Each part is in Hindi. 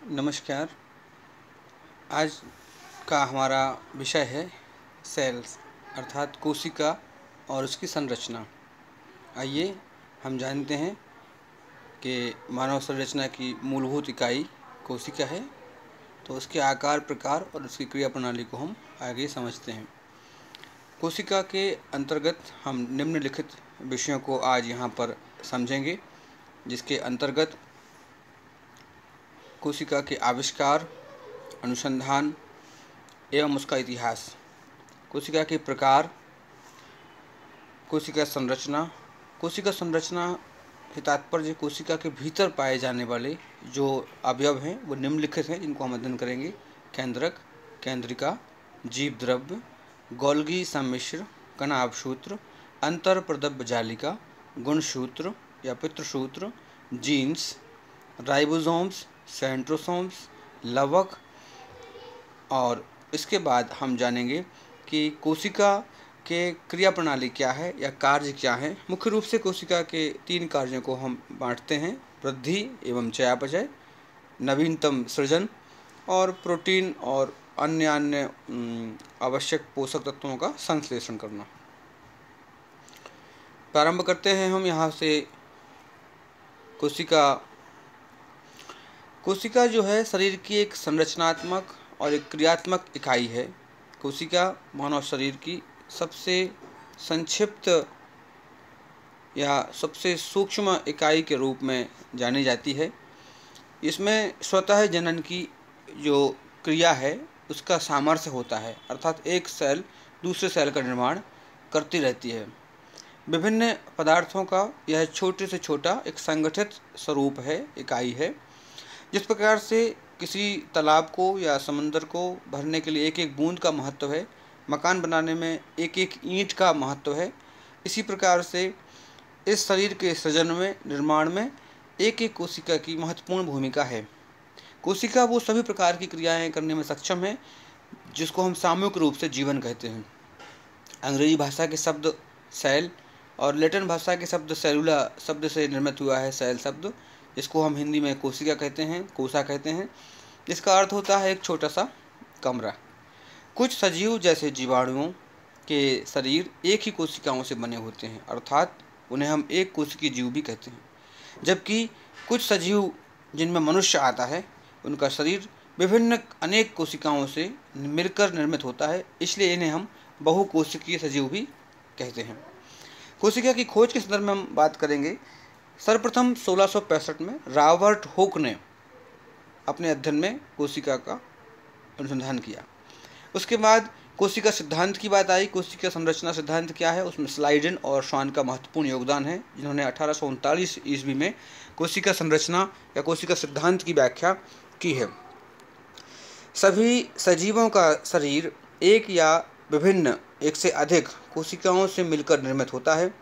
नमस्कार। आज का हमारा विषय है सेल्स अर्थात कोशिका और उसकी संरचना। आइए हम जानते हैं कि मानव संरचना की मूलभूत इकाई कोशिका है, तो उसके आकार, प्रकार और उसकी क्रिया प्रणाली को हम आगे समझते हैं। कोशिका के अंतर्गत हम निम्नलिखित विषयों को आज यहाँ पर समझेंगे, जिसके अंतर्गत कोशिका के आविष्कार, अनुसंधान एवं उसका इतिहास, कोशिका के प्रकार, कोशिका संरचना। कोशिका संरचना के तात्पर्य कोशिका के भीतर पाए जाने वाले जो अवयव हैं वो निम्नलिखित हैं, जिनको हम अध्ययन करेंगे। केंद्रक, केंद्रिका, जीव द्रव्य, गोल्गी सम्मिश्र, कणाभसूत्र, अंतर प्रदब्ध जालिका, गुणसूत्र या पितृसूत्र, जीन्स, राइबोसोम्स, सेंट्रोसोम्स, लवक। और इसके बाद हम जानेंगे कि कोशिका के क्रिया प्रणाली क्या है या कार्य क्या है। मुख्य रूप से कोशिका के 3 कार्यों को हम बांटते हैं: वृद्धि एवं चयापचय, नवीनतम सृजन और प्रोटीन और अन्य आवश्यक पोषक तत्वों का संश्लेषण करना। प्रारंभ करते हैं हम यहाँ से। कोशिका जो है शरीर की एक संरचनात्मक और एक क्रियात्मक इकाई है। कोशिका मानव शरीर की सबसे संक्षिप्त या सबसे सूक्ष्म इकाई के रूप में जानी जाती है। इसमें स्वतः जनन की जो क्रिया है उसका सामर्थ्य होता है, अर्थात एक सेल दूसरे सेल का निर्माण करती रहती है। विभिन्न पदार्थों का यह छोटे से छोटा एक संगठित स्वरूप है, इकाई है। जिस प्रकार से किसी तालाब को या समंदर को भरने के लिए एक एक बूंद का महत्व है, मकान बनाने में एक एक ईंट का महत्व है, इसी प्रकार से इस शरीर के सृजन में, निर्माण में एक एक कोशिका की महत्वपूर्ण भूमिका है। कोशिका वो सभी प्रकार की क्रियाएं करने में सक्षम है जिसको हम सामूहिक रूप से जीवन कहते हैं। अंग्रेजी भाषा के शब्द सेल और लैटिन भाषा के शब्द सेलुला शब्द से निर्मित हुआ है सेल शब्द, इसको हम हिंदी में कोशिका कहते हैं, कोसा कहते हैं। इसका अर्थ होता है एक छोटा सा कमरा। कुछ सजीव जैसे जीवाणुओं के शरीर एक ही कोशिकाओं से बने होते हैं, अर्थात उन्हें हम एक कोशिकीय जीव भी कहते हैं। जबकि कुछ सजीव जिनमें मनुष्य आता है, उनका शरीर विभिन्न अनेक कोशिकाओं से मिलकर निर्मित होता है, इसलिए इन्हें हम बहुकोशिकीय सजीव भी कहते हैं। कोशिका की खोज के संदर्भ में हम बात करेंगे। सर्वप्रथम 1665 में रॉबर्ट हुक ने अपने अध्ययन में कोशिका का अनुसंधान किया। उसके बाद कोशिका सिद्धांत की बात आई। कोशिका संरचना सिद्धांत क्या है, उसमें स्लाइडेन और श्वान का महत्वपूर्ण योगदान है, जिन्होंने 1839 ईस्वी में कोशिका संरचना या कोशिका सिद्धांत की व्याख्या की है। सभी सजीवों का शरीर एक या विभिन्न, एक से अधिक कोशिकाओं से मिलकर निर्मित होता है।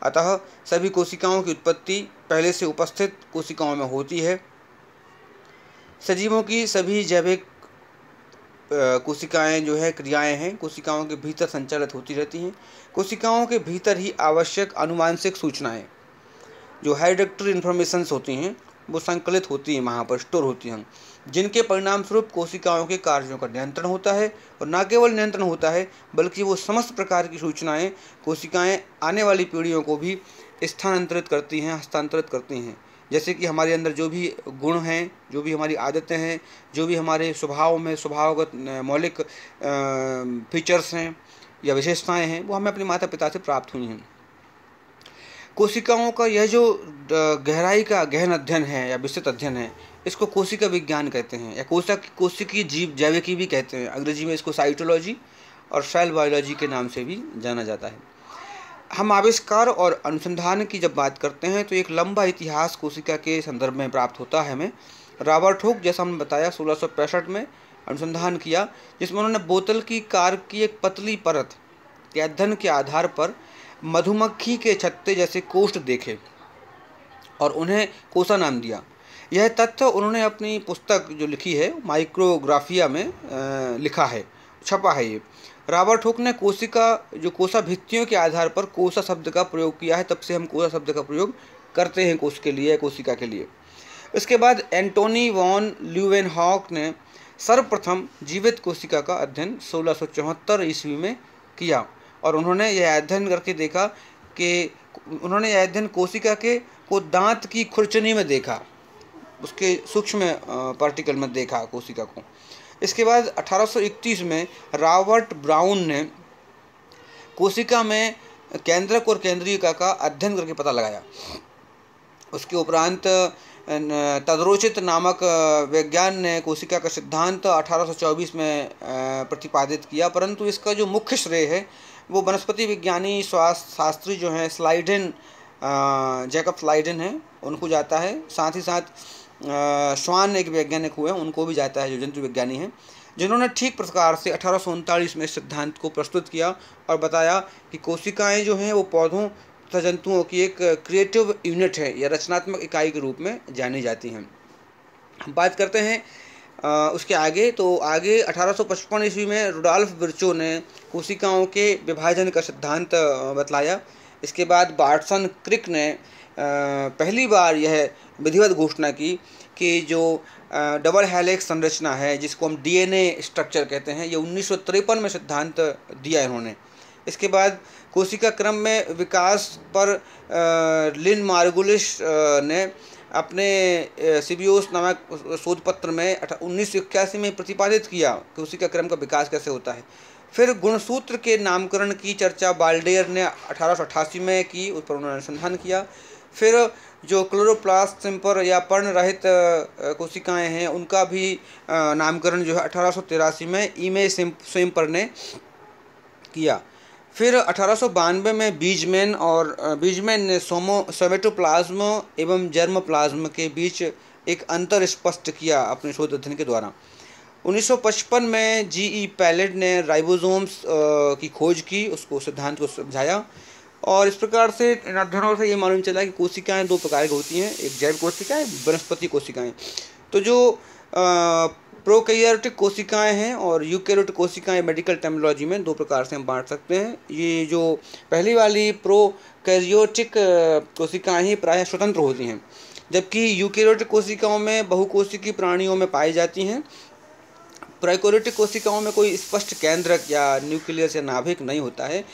अतः सभी कोशिकाओं की उत्पत्ति पहले से उपस्थित कोशिकाओं में होती है। सजीवों की सभी जैविक कोशिकाएं जो है, क्रियाएं हैं, कोशिकाओं के भीतर संचालित होती रहती हैं। कोशिकाओं के भीतर ही आवश्यक आनुवांशिक सूचनाएं जो हेरेडिटरी इन्फॉर्मेशंस होती हैं वो संकलित होती हैं, वहाँ पर स्टोर होती हैं, जिनके परिणाम स्वरूप कोशिकाओं के कार्यों का नियंत्रण होता है। और न केवल नियंत्रण होता है बल्कि वो समस्त प्रकार की सूचनाएं कोशिकाएं आने वाली पीढ़ियों को भी स्थानांतरित करती हैं, हस्तांतरित करती हैं। जैसे कि हमारे अंदर जो भी गुण हैं, जो भी हमारी आदतें हैं, जो भी हमारे स्वभाव में स्वभावगत मौलिक फीचर्स हैं या विशेषताएँ हैं, वो हमें अपने माता पिता से प्राप्त हुई हैं। कोशिकाओं का यह जो गहराई का गहन अध्ययन है या विस्तृत अध्ययन है, इसको कोशिका विज्ञान कहते हैं या कोशिकीय जीव जैविकी भी कहते हैं। अंग्रेजी में इसको साइटोलॉजी और सेल बायोलॉजी के नाम से भी जाना जाता है। हम आविष्कार और अनुसंधान की जब बात करते हैं तो एक लंबा इतिहास कोशिका के संदर्भ में प्राप्त होता है हमें। रॉबर्ट हुक, जैसा हमने बताया, 1665 में अनुसंधान किया, जिसमें उन्होंने बोतल की कार्क की एक पतली परत के अध्ययन के आधार पर मधुमक्खी के छत्ते जैसे कोष्ठ देखे और उन्हें कोसा नाम दिया। यह तथ्य उन्होंने अपनी पुस्तक जो लिखी है माइक्रोग्राफिया में लिखा है, छपा है ये। रॉबर्ट हुक ने कोसा भित्तियों के आधार पर कोसा शब्द का प्रयोग किया है, तब से हम कोसा शब्द का प्रयोग करते हैं कोश के लिए, कोशिका के लिए। इसके बाद एंटोनी वॉन ल्यूवेनहॉक ने सर्वप्रथम जीवित कोशिका का अध्ययन 1674 ईस्वी में किया और उन्होंने यह अध्ययन करके देखा कि कोशिका के को दांत की खुरचनी में देखा, उसके सूक्ष्म पार्टिकल में देखा कोशिका को। इसके बाद 1831 में रॉबर्ट ब्राउन ने कोशिका में केंद्रक और केंद्रीयका का अध्ययन करके पता लगाया। उसके उपरांत तद्रोचित नामक वैज्ञानिक ने कोशिका का सिद्धांत 1824 में प्रतिपादित किया, परंतु इसका जो मुख्य श्रेय है वो वनस्पति विज्ञानी स्वास्थ्य शास्त्री जो हैं स्लाइडेन, जैकब स्लाइडेन हैं, उनको जाता है। साथ ही साथ श्वान एक वैज्ञानिक हुए हैं, उनको भी जाता है, जो जंतु विज्ञानी हैं, जिन्होंने ठीक प्रकार से 1839 में सिद्धांत को प्रस्तुत किया और बताया कि कोशिकाएं जो हैं वो पौधों तथा जंतुओं की एक क्रिएटिव यूनिट है या रचनात्मक इकाई के रूप में जानी जाती हैं। हम बात करते हैं उसके आगे, तो आगे 1855 ईस्वी में रुडॉल्फ विर्चो ने कोशिकाओं के विभाजन का सिद्धांत बतलाया। इसके बाद बार्टसन क्रिक ने पहली बार यह विधिवत घोषणा की कि जो डबल हेलिक्स संरचना है, जिसको हम डीएनए स्ट्रक्चर कहते हैं, ये 1953 में सिद्धांत दिया इन्होंने। इसके बाद कोशिका क्रम में विकास पर लिन मार्गुलिस ने अपने सिबियोस नामक शोध पत्र में 1981 में प्रतिपादित किया कोशिका क्रम का विकास कैसे होता है। फिर गुणसूत्र के नामकरण की चर्चा बाल्डेयर ने 1888 में की, उस पर उन्होंने अनुसंधान किया। फिर जो क्लोरोप्लास्ट सिम्पर या पर्ण रहित कोशिकाएं हैं, उनका भी नामकरण जो है 1883 में ईमे सेम्पर ने किया। फिर 1892 में बीजमैन ने सोमेटोप्लाज्म एवं जर्मप्लाज्म के बीच एक अंतर स्पष्ट किया अपने शोध अध्ययन के द्वारा। 1955 में जी.ई. पैलेट ने राइबोसोम्स की खोज की, उसको सिद्धांत को समझाया और इस प्रकार से इन अध्ययनों से ये मालूम चला कि कोशिकाएं दो प्रकार की होती हैं, एक जैव कोशिकाएं, वनस्पति कोशिकाएं। तो जो प्रोकैरियोटिक कोशिकाएं हैं और यूकैरियोटिक कोशिकाएं मेडिकल टर्मिनोलॉजी में दो प्रकार से हम बांट सकते हैं। ये जो पहली वाली प्रोकैरियोटिक कोशिकाएं ही प्रायः स्वतंत्र होती हैं, जबकि यूकैरियोटिक कोशिकाओं में बहुकोशिकीय प्राणियों में पाई जाती हैं। प्रोकैरियोटिक कोशिकाओं में कोई स्पष्ट केंद्रक या न्यूक्लियस या नाभिक नहीं होता है।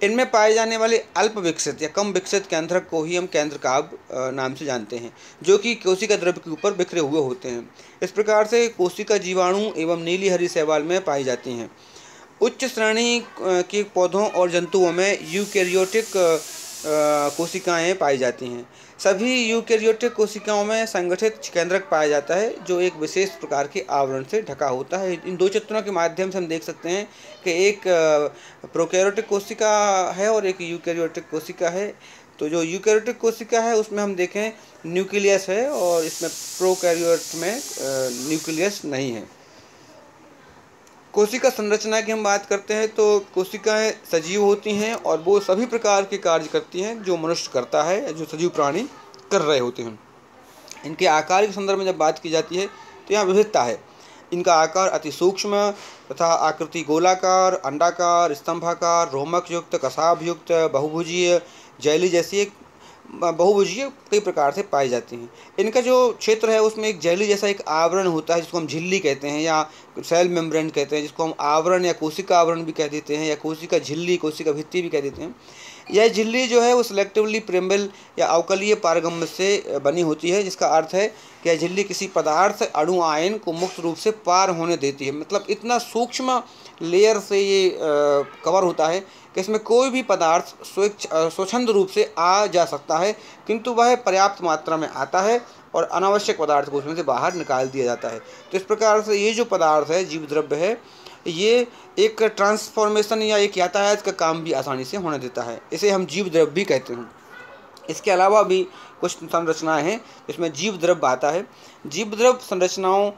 इनमें पाए जाने वाले अल्प विकसित या कम विकसित केंद्रक को ही हम केंद्रकाभ नाम से जानते हैं, जो कि कोशिका द्रव्य के ऊपर बिखरे हुए होते हैं। इस प्रकार से कोशिका जीवाणु एवं नीली हरी शैवाल में पाई जाती हैं। उच्च श्रेणी के पौधों और जंतुओं में यूकैरियोटिक कोशिकाएं पाई जाती हैं। सभी यूकैरियोटिक कोशिकाओं में संगठित केंद्रक पाया जाता है, जो एक विशेष प्रकार के आवरण से ढका होता है। इन दो चित्रों के माध्यम से हम देख सकते हैं कि एक प्रोकैरियोटिक कोशिका है और एक यूकैरियोटिक कोशिका है। तो जो यूकैरियोटिक कोशिका है उसमें हम देखें न्यूक्लियस है और इसमें प्रोकैरियोट में न्यूक्लियस नहीं है। कोशिका संरचना की हम बात करते हैं तो कोशिकाएं सजीव होती हैं और वो सभी प्रकार के कार्य करती हैं जो मनुष्य करता है, जो सजीव प्राणी कर रहे होते हैं। इनके आकार के संदर्भ में जब बात की जाती है तो यहाँ विविधता है। इनका आकार अति सूक्ष्म तथा आकृति गोलाकार, अंडाकार, स्तंभाकार, रोमक युक्त, कसाभ युक्त, बहुभुजीय, जैली जैसी एक बहुभुजीय कई प्रकार से पाई जाती हैं। इनका जो क्षेत्र है उसमें एक जेली जैसा एक आवरण होता है, जिसको हम झिल्ली कहते हैं या सेल मेम्ब्रेन कहते हैं, जिसको हम आवरण या कोशिका आवरण भी कह देते हैं या कोशिका झिल्ली, कोशिका भित्ति भी कह देते हैं। यह झिल्ली जो है वो सिलेक्टिवली प्रेम्बल या अवकलीय पारगम्य से बनी होती है, जिसका अर्थ है कि यह झिल्ली किसी पदार्थ अणु आयन को मुक्त रूप से पार होने देती है। मतलब इतना सूक्ष्म लेयर से ये कवर होता है कि इसमें कोई भी पदार्थ स्वच्छंद रूप से आ जा सकता है, किंतु वह पर्याप्त मात्रा में आता है और अनावश्यक पदार्थ को उसमें से बाहर निकाल दिया जाता है। तो इस प्रकार से ये जो पदार्थ है, जीव द्रव्य है, ये एक ट्रांसफॉर्मेशन या एक यातायात का काम भी आसानी से होने देता है। इसे हम जीव द्रव्य भी कहते हैं। इसके अलावा भी कुछ संरचनाएं हैं जिसमें जीव द्रव्य आता है। जीव द्रव्य संरचनाओं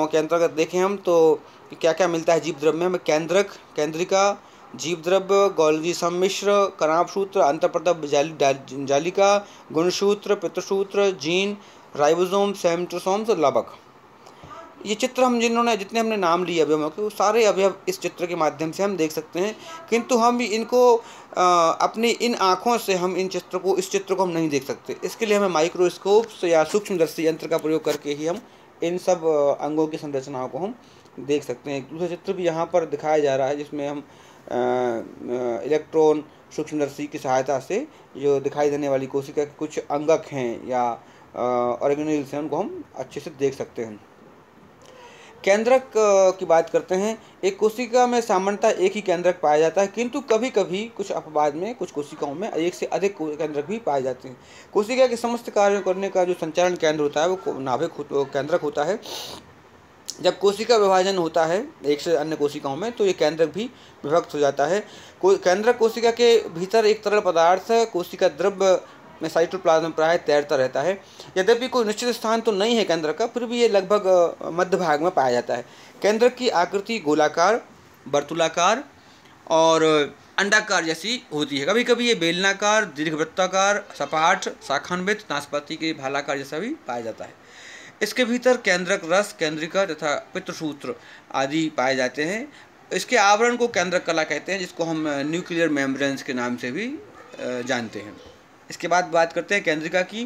के अंतर्गत देखें हम तो क्या क्या मिलता है जीव द्रव्य में। हमें केंद्रक, केंद्रिका, जीव द्रव्य, गोल्गी सम्मिश्र, कणाभसूत्र, अंतःप्रदब जालिका, गुणसूत्र, पित्तसूत्र, जीन, राइबोसोम, सेंट्रोसोम्स और लवक। ये चित्र हम जितने हमने नाम लिए अवयवों के, वो सारे अवयव इस चित्र के माध्यम से हम देख सकते हैं, किंतु हम इनको अपनी इन आँखों से हम इस चित्र को हम नहीं देख सकते। इसके लिए हमें माइक्रोस्कोप या सूक्ष्मदर्शी यंत्र का प्रयोग करके ही हम इन सब अंगों की संरचनाओं को हम देख सकते हैं। एक दूसरा चित्र भी यहाँ पर दिखाया जा रहा है, जिसमें हम इलेक्ट्रॉन सूक्ष्मदर्शी की सहायता से जो दिखाई देने वाली कोशिका के कुछ अंगक हैं या ऑर्गेनेल्स हैं, उनको हम अच्छे से देख सकते हैं। केंद्रक की बात करते हैं। एक कोशिका में सामान्यतः एक ही केंद्रक पाया जाता है, किंतु कभी कभी कुछ अपवाद में कुछ कोशिकाओं में एक से अधिक केंद्रक भी पाए जाते हैं। कोशिका के समस्त कार्यों करने का जो संचालन केंद्र होता है वो नाभिक केंद्रक होता है। जब कोशिका विभाजन होता है एक से अन्य कोशिकाओं में, तो ये केंद्रक भी विभक्त हो जाता है। केंद्रक कोशिका के भीतर एक तरल पदार्थ कोशिका द्रव्य में साइटोप्लाज्म में प्राय तैरता रहता है। यद्यपि कोई निश्चित स्थान तो नहीं है केंद्रक का, फिर भी ये लगभग मध्य भाग में पाया जाता है। केंद्रक की आकृति गोलाकार, वर्तुलाकार और अंडाकार जैसी होती है। कभी कभी ये बेलनाकार, दीर्घवृत्ताकार, सपाट, शाखान्वित, नाशपाती के भालाकार जैसा भी पाया जाता है। इसके भीतर केंद्रक रस, केंद्रिका तथा पित्तसूत्र आदि पाए जाते हैं। इसके आवरण को केंद्रक कला कहते हैं, जिसको हम न्यूक्लियर मेम्ब्रेन्स के नाम से भी जानते हैं। इसके बाद बात करते हैं केंद्रिका की।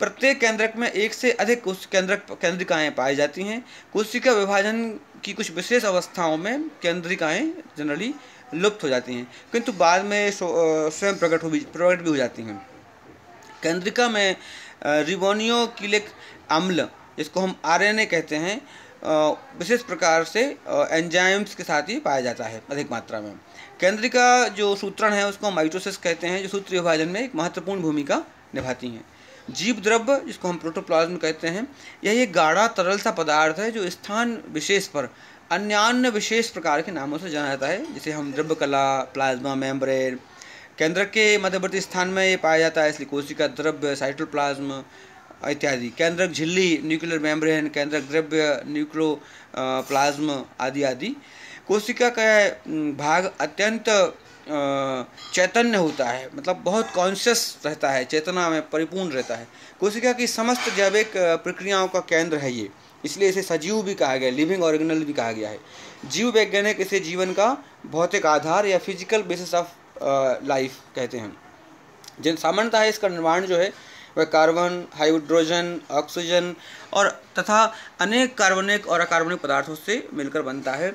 प्रत्येक केंद्रक में एक से अधिक केंद्रिकाएं पाई जाती हैं। कोशिका विभाजन की कुछ विशेष अवस्थाओं में केंद्रिकाएं जनरली लुप्त हो जाती हैं, किंतु बाद में स्वयं प्रकट भी हो जाती हैं। केंद्रिका में रिबोन्यूक्लिक अम्ल, जिसको हम आरएनए कहते हैं, विशेष प्रकार से एंजाइम्स के साथ ही पाया जाता है अधिक मात्रा में। केंद्रिका जो सूत्रण है उसको माइटोसिस कहते हैं, जो सूत्रीय विभाजन में एक महत्वपूर्ण भूमिका निभाती हैं। जीव द्रव्य, जिसको हम प्रोटोप्लाज्म कहते हैं, यह एक गाढ़ा तरल सा पदार्थ है जो स्थान विशेष पर अन्य विशेष प्रकार के नामों से जाना जाता है, जिसे हम द्रव्य कला, प्लाज्मा मेम्ब्रेन। केंद्रक के मध्यवर्ती स्थान में ये पाया जाता है, इसलिए कोशिका द्रव्य, साइटोप्लाज्म इत्यादि। केंद्रक झिल्ली, न्यूक्लियर मेम्ब्रेन, केंद्रक द्रव्य, न्यूक्लियोप्लाज्म आदि आदि। कोशिका का भाग अत्यंत चैतन्य होता है, मतलब बहुत कॉन्शियस रहता है, चेतना में परिपूर्ण रहता है। कोशिका की समस्त जैविक प्रक्रियाओं का केंद्र है ये, इसलिए इसे सजीव भी कहा गया, लिविंग ऑर्गेनल भी कहा गया है। जीव वैज्ञानिक इसे जीवन का भौतिक आधार या फिजिकल बेसिस ऑफ लाइफ कहते हैं। जिन सामान्यतः इसका निर्माण जो है वह कार्बन, हाइड्रोजन, ऑक्सीजन और तथा अनेक कार्बनिक और अकार्बनिक पदार्थों से मिलकर बनता है।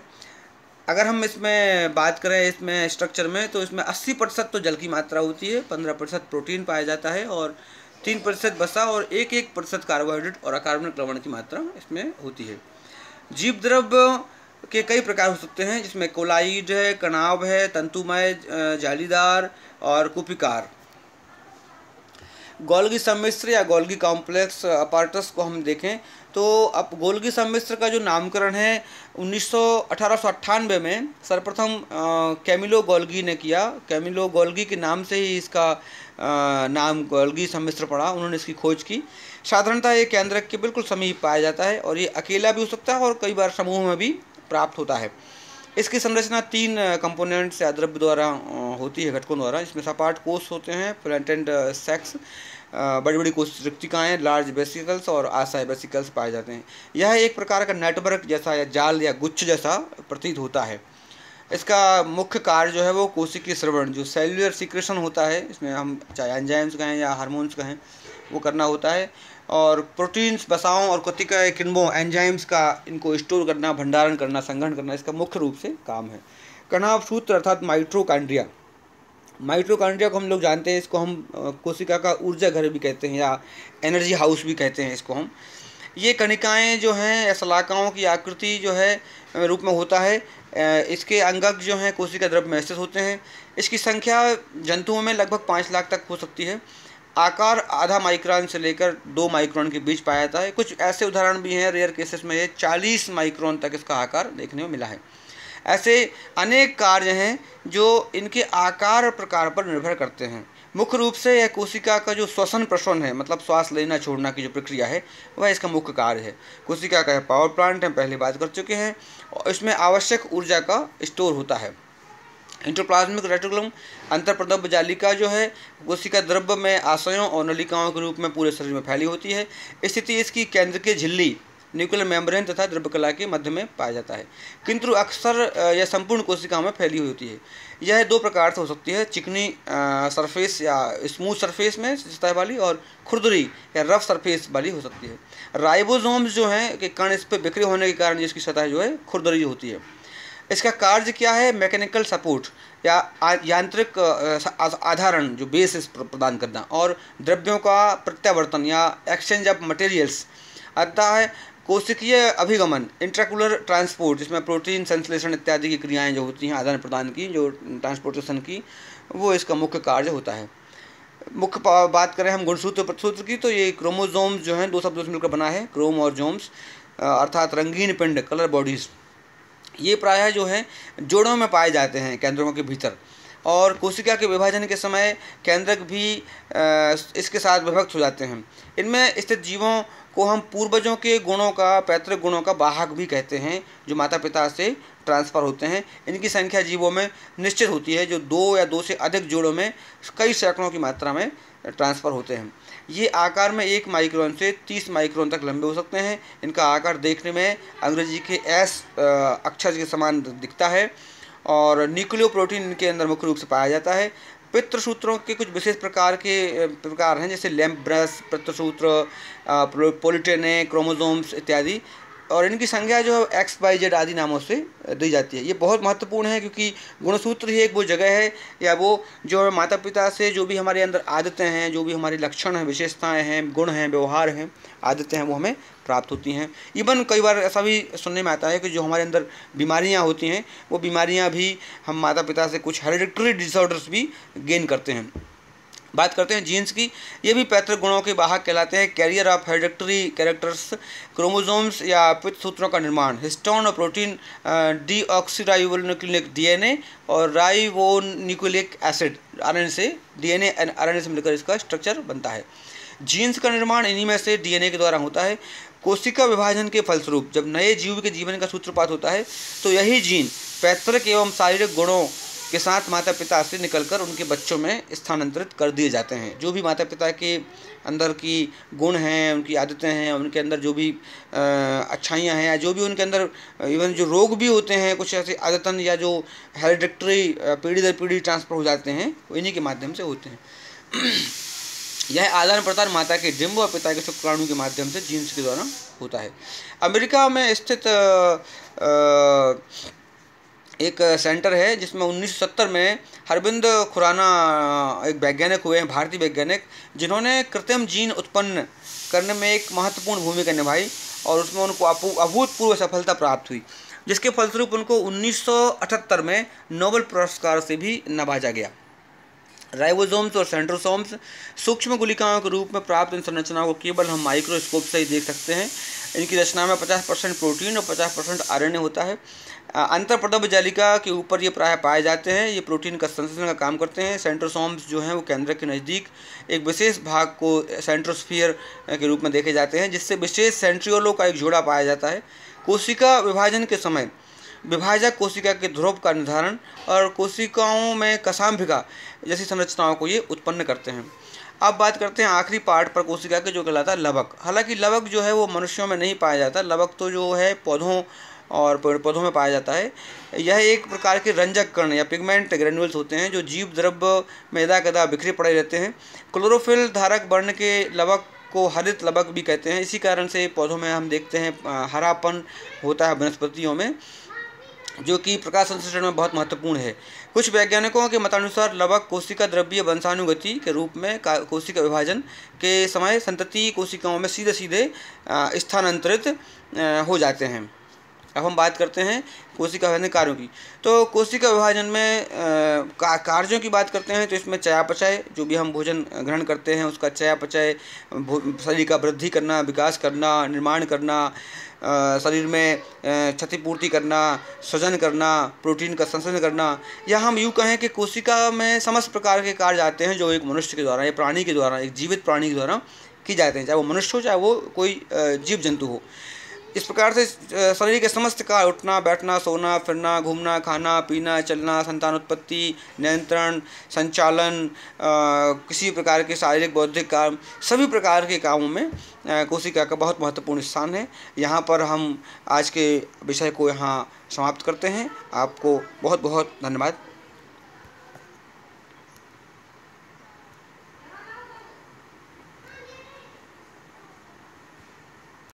अगर हम इसमें बात करें इसमें स्ट्रक्चर में, तो इसमें 80% तो जल की मात्रा होती है, 15% प्रोटीन पाया जाता है और 3% वसा और 1% कार्बोहाइड्रेट और अकार्बनिक लवण की मात्रा इसमें होती है। जीव द्रव्य के कई प्रकार हो सकते हैं, जिसमें कोलाइड है, कणाव है, तंतुमय, जालीदार और कुपिकार। गोल्गी सम्मिश्र या गोल्गी कॉम्प्लेक्स अपार्टस को हम देखें तो अब गोल्गी सम्मिश्र का जो नामकरण है 1898 में सर्वप्रथम कैमिलो गोल्गी ने किया। कैमिलो गोल्गी के नाम से ही इसका नाम गोल्गी सम्मिश्र पड़ा, उन्होंने इसकी खोज की। साधारणतः ये केंद्रक के बिल्कुल समीप पाया जाता है और ये अकेला भी हो सकता है और कई बार समूह में भी प्राप्त होता है। इसकी संरचना 3 कंपोनेंट्स या द्रव्य द्वारा होती है, घटकों द्वारा। इसमें सपाट कोष होते हैं, फ्लैटेंड सेक्स, बड़ी बड़ी कोश रिक्तिकाएँ, लार्ज वेसिकल्स और आशय वेसिकल्स पाए जाते हैं। यह एक प्रकार का नेटवर्क जैसा या जाल या गुच्छ जैसा प्रतीत होता है। इसका मुख्य कार्य जो है वो कोशिकीय श्रवण, जो सेल्युलर सीक्रेशन होता है, इसमें हम चाहे एंजाइम्स कहें या हार्मोन्स कहें, वो करना होता है। और प्रोटीन्स, वसाओं और कोशिका किण्वों, एंजाइम्स का इनको स्टोर करना, भंडारण करना, संग्रहण करना, इसका मुख्य रूप से काम है। कणाव सूत्र अर्थात माइटोकॉन्ड्रिया, माइटोकॉन्ड्रिया को हम लोग जानते हैं, इसको हम कोशिका का ऊर्जा घर भी कहते हैं या एनर्जी हाउस भी कहते हैं इसको हम। ये कणिकाएं जो हैं या शलाकाओं की आकृति जो है रूप में होता है। इसके अंगक जो हैं कोशिका द्रव्य में स्थित होते हैं। इसकी संख्या जंतुओं में लगभग 5 लाख तक हो सकती है। आकार आधा माइक्रोन से लेकर 2 माइक्रोन के बीच पाया जाता है। कुछ ऐसे उदाहरण भी हैं, रेयर केसेस में ये 40 माइक्रोन तक इसका आकार देखने में मिला है। ऐसे अनेक कार्य हैं जो इनके आकार और प्रकार पर निर्भर करते हैं। मुख्य रूप से यह कोशिका का जो श्वसन प्रश्वसन है, मतलब श्वास लेना छोड़ना की जो प्रक्रिया है, वह इसका मुख्य कार्य है। कोशिका का पावर प्लांट हम पहले बात कर चुके हैं और इसमें आवश्यक ऊर्जा का स्टोर होता है। एंडोप्लाज्मिक रेटिकुलम, अंतर्प्रद्रव्य जालिका जो है कोशिका द्रव्य में आशयों और नलिकाओं के रूप में पूरे शरीर में फैली होती है। स्थिति इसकी केंद्र के झिल्ली न्यूक्लियर मेम्ब्रेन तथा द्रव्यकला के मध्य में पाया जाता है, किंतु अक्सर यह संपूर्ण कोशिकाओं में फैली हुई होती है। यह दो प्रकार से हो सकती है, चिकनी सरफेस या स्मूथ सरफेस में सतह वाली, और खुरदरी या रफ सरफेस वाली हो सकती है। राइबोसोम्स जो हैं कि कण इस पर बिखरे होने के कारण इसकी सतह जो है खुरदरी होती है। इसका कार्य क्या है? मैकेनिकल सपोर्ट या यांत्रिक आधारण, जो बेसिस प्रदान करना, और द्रव्यों का प्रत्यावर्तन या एक्सचेंज ऑफ मटेरियल्स, अतः कोशिकीय अभिगमन, इंट्राकुलर ट्रांसपोर्ट, जिसमें प्रोटीन संश्लेषण इत्यादि की क्रियाएं जो होती हैं आदान प्रदान की, जो ट्रांसपोर्टेशन की, वो इसका मुख्य कार्य होता है। मुख्य बात करें हम गुणसूत्र प्रतिसूत्र की, तो ये क्रोमोसोम्स जो हैं, दो शब्दों से मिलकर बना है, क्रोम और जोम्स, अर्थात रंगीन पिंड, कलर बॉडीज़। ये प्रायः जो है जोड़ों में पाए जाते हैं, केंद्रों के भीतर, और कोशिका के विभाजन के समय केंद्रक भी इसके साथ विभक्त हो जाते हैं। इनमें स्थित जीवों को हम पूर्वजों के गुणों का, पैतृक गुणों का वाहक भी कहते हैं, जो माता पिता से ट्रांसफ़र होते हैं। इनकी संख्या जीवों में निश्चित होती है, जो 2 या 2 से अधिक जोड़ों में कई सैकड़ों की मात्रा में ट्रांसफ़र होते हैं। ये आकार में 1 माइक्रोन से 30 माइक्रोन तक लंबे हो सकते हैं। इनका आकार देखने में अंग्रेजी के एस अक्षर के समान दिखता है, और न्यूक्लियोप्रोटीन इनके अंदर मुख्य रूप से पाया जाता है। पितृसूत्रों के कुछ विशेष प्रकार हैं, जैसे लैम्ब्रस पितृसूत्र, पोलिटेने, क्रोमोसोम्स इत्यादि, और इनकी संख्या जो है XYZ आदि नामों से दी जाती है। ये बहुत महत्वपूर्ण है, क्योंकि गुणसूत्र ही एक वो जगह है, या वो जो माता पिता से जो भी हमारे अंदर आदतें हैं, जो भी हमारे लक्षण हैं, विशेषताएं हैं, गुण हैं, व्यवहार हैं, आदतें हैं, वो हमें प्राप्त होती हैं। इवन कई बार ऐसा भी सुनने में आता है कि जो हमारे अंदर बीमारियां होती हैं, वो बीमारियां भी हम माता पिता से कुछ हेरिडिटरी डिसऑर्डर्स भी गेन करते हैं। बात करते हैं जीन्स की। ये भी पैतृक गुणों के वाहक कहलाते हैं। Carrier of hereditary characters, chromosomes या पितृसूत्रों का निर्माण, हिस्टोन और प्रोटीन, डीऑक्सीराइबोन्यूक्लिक DNA और राइबोन्यूक्लिक एसिड RNA से, DNA और RNA से मिलकर इसका स्ट्रक्चर बनता है। जीन्स का निर्माण इन्हीं में से DNA के द्वारा होता है। कोशिका विभाजन के फलस्वरूप जब नए जीव के जीवन का सूत्रपात होता है, तो यही जीन पैतृक एवं शारीरिक गुणों के साथ माता पिता से निकलकर उनके बच्चों में स्थानांतरित कर दिए जाते हैं। जो भी माता पिता के अंदर की गुण हैं, उनकी आदतें हैं, उनके अंदर जो भी अच्छाइयाँ हैं, या जो भी उनके अंदर इवन जो रोग भी होते हैं, कुछ ऐसे आदतन या जो हेरिडिटरी पीढ़ी दर पीढ़ी ट्रांसफर हो जाते हैं, वो इन्हीं के माध्यम से होते हैं। यह आदान प्रदान माता के डिंब और पिता के शुक्राणु के माध्यम से जीन्स के द्वारा होता है। अमेरिका में स्थित एक सेंटर है, जिसमें 1970 में अरविंद खुराना एक वैज्ञानिक हुए हैं, भारतीय वैज्ञानिक, जिन्होंने कृत्रिम जीन उत्पन्न करने में एक महत्वपूर्ण भूमिका निभाई, और उसमें उनको अभूतपूर्व सफलता प्राप्त हुई, जिसके फलस्वरूप उनको 1978 में नोबेल पुरस्कार से भी नवाजा गया। राइबोसोम्स और सेंट्रोसोम्स सूक्ष्म गुलिकाओं के रूप में प्राप्त इन संरचनाओं को केवल हम माइक्रोस्कोप से ही देख सकते हैं। इनकी रचना में 50% प्रोटीन और 50% RNA होता है। अंतर्प्रदब जालिका के ऊपर ये प्रायः पाए जाते हैं। ये प्रोटीन का संश्लेषण का काम करते हैं। सेंट्रोसोम्स जो हैं वो केंद्र के नज़दीक एक विशेष भाग को सेंट्रोस्फीयर के रूप में देखे जाते हैं, जिससे विशेष सेंट्रियोलों का एक जोड़ा पाया जाता है। कोशिका विभाजन के समय विभाजक कोशिका के ध्रुव का निर्धारण और कोशिकाओं में कशाम्भिका जैसी संरचनाओं को ये उत्पन्न करते हैं। अब बात करते हैं आखिरी पार्ट पर कोशिका के, जो कहलाता है लवक। हालांकि लवक जो है वो मनुष्यों में नहीं पाया जाता। लवक तो जो है पौधों और पेड़ पौधों में पाया जाता है। यह एक प्रकार के रंजक कण या पिगमेंट ग्रेन्यूल्स होते हैं, जो जीव द्रव्य में यदा कदा बिखरे पड़े रहते हैं। क्लोरोफिल धारक वर्ण के लवक को हरित लवक भी कहते हैं। इसी कारण से पौधों में हम देखते हैं हरापन होता है वनस्पतियों में, जो कि प्रकाश संश्लेषण में बहुत महत्वपूर्ण है। कुछ वैज्ञानिकों के मतानुसार लवक कोशिका द्रव्य वंशानुगति के रूप में कोशिका विभाजन के समय संतति कोशिकाओं में सीधे सीधे स्थानांतरित हो जाते हैं। अब हम बात करते हैं कोशिका विभाजन कार्यों की। तो कोशिका विभाजन में कार्यों की बात करते हैं, तो इसमें चयापचय, जो भी हम भोजन ग्रहण करते हैं उसका चयापचय, शरीर का वृद्धि करना, विकास करना, निर्माण करना, शरीर में क्षतिपूर्ति करना, सृजन करना, प्रोटीन का संश्लेषण करना, या हम यूँ कहें कि कोशिका में समस्त प्रकार के कार्य आते हैं जो एक मनुष्य के द्वारा या प्राणी के द्वारा, एक जीवित प्राणी के द्वारा की जाते हैं, चाहे वो मनुष्य हो चाहे वो कोई जीव जंतु हो। इस प्रकार से शरीर के समस्त कार्य, उठना बैठना, सोना फिरना, घूमना खाना पीना, चलना, संतान उत्पत्ति, नियंत्रण, संचालन, किसी प्रकार के शारीरिक बौद्धिक काम, सभी प्रकार के कामों में कोशिका का बहुत महत्वपूर्ण स्थान है। यहाँ पर हम आज के विषय को यहाँ समाप्त करते हैं। आपको बहुत बहुत धन्यवाद।